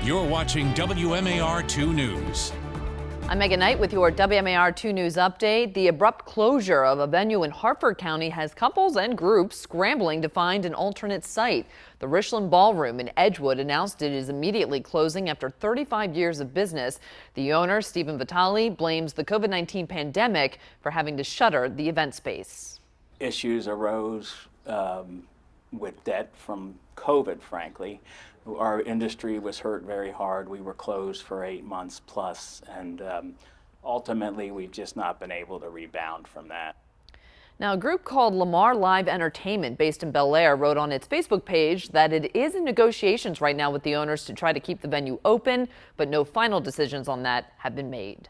You're watching WMAR 2 News. I'm Megan Knight with your WMAR 2 News update. The abrupt closure of a venue in Harford County has couples and groups scrambling to find an alternate site. The Richland Ballroom in Edgewood announced it is immediately closing after 35 years of business. The owner, Stephen Vitale, blames the COVID-19 pandemic for having to shutter the event space. Issues arose with debt from COVID, frankly. Our industry was hurt very hard. We were closed for 8 months plus, and ultimately we've just not been able to rebound from that. Now, a group called Lamar Live Entertainment based in Bel Air wrote on its Facebook page that it is in negotiations right now with the owners to try to keep the venue open, but no final decisions on that have been made.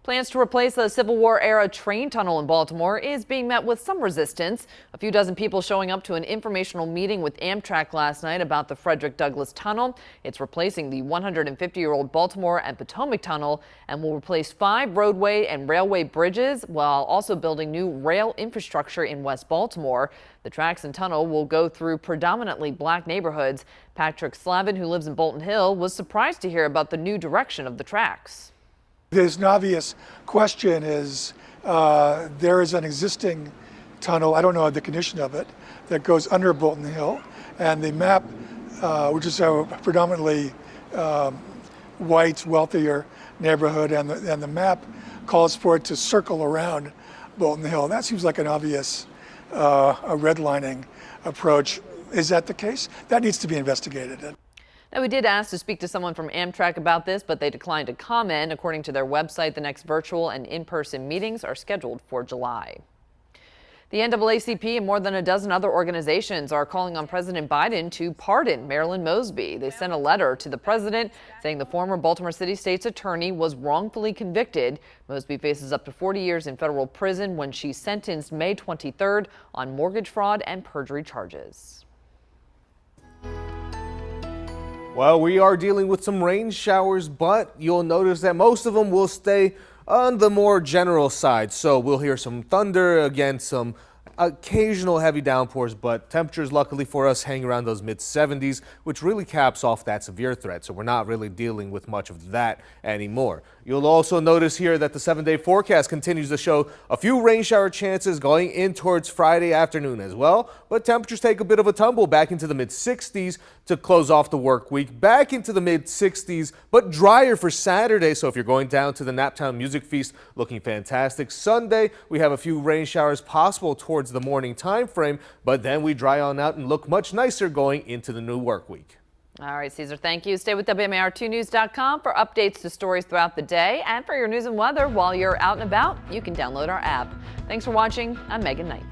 Plans to replace the Civil War era train tunnel in Baltimore is being met with some resistance. A few dozen people showing up to an informational meeting with Amtrak last night about the Frederick Douglass Tunnel. It's replacing the 150-year-old Baltimore and Potomac Tunnel and will replace 5 roadway and railway bridges while also building new rail infrastructure in West Baltimore. The tracks and tunnel will go through predominantly black neighborhoods. Patrick Slavin, who lives in Bolton Hill, was surprised to hear about the new direction of the tracks. There's an obvious question is there is an existing tunnel, I don't know the condition of it, that goes under Bolton Hill, and the map, which is a predominantly white, wealthier neighborhood, and the map calls for it to circle around Bolton Hill. That seems like an obvious a redlining approach. Is that the case? That needs to be investigated. Now, we did ask to speak to someone from Amtrak about this, but they declined to comment. According to their website, the next virtual and in-person meetings are scheduled for July. The NAACP and more than a dozen other organizations are calling on President Biden to pardon Marilyn Mosby. They sent a letter to the president saying the former Baltimore City State's attorney was wrongfully convicted. Mosby faces up to 40 years in federal prison when she's sentenced May 23rd on mortgage fraud and perjury charges. Well, we are dealing with some rain showers, but you'll notice that most of them will stay on the more general side. So we'll hear some thunder, again, some occasional heavy downpours, but temperatures, luckily for us, hang around those mid-70s, which really caps off that severe threat. So we're not really dealing with much of that anymore. You'll also notice here that the 7-day forecast continues to show a few rain shower chances going in towards Friday afternoon as well. But temperatures take a bit of a tumble back into the mid-60s to close off the work week, back into the mid-60s, but drier for Saturday. So if you're going down to the Naptown Music Feast, looking fantastic. Sunday, we have a few rain showers possible towards the morning time frame, but then we dry on out and look much nicer going into the new work week. All right, Caesar, thank you. Stay with WMAR2news.com for updates to stories throughout the day. And for your news and weather while you're out and about, you can download our app. Thanks for watching. I'm Megan Knight.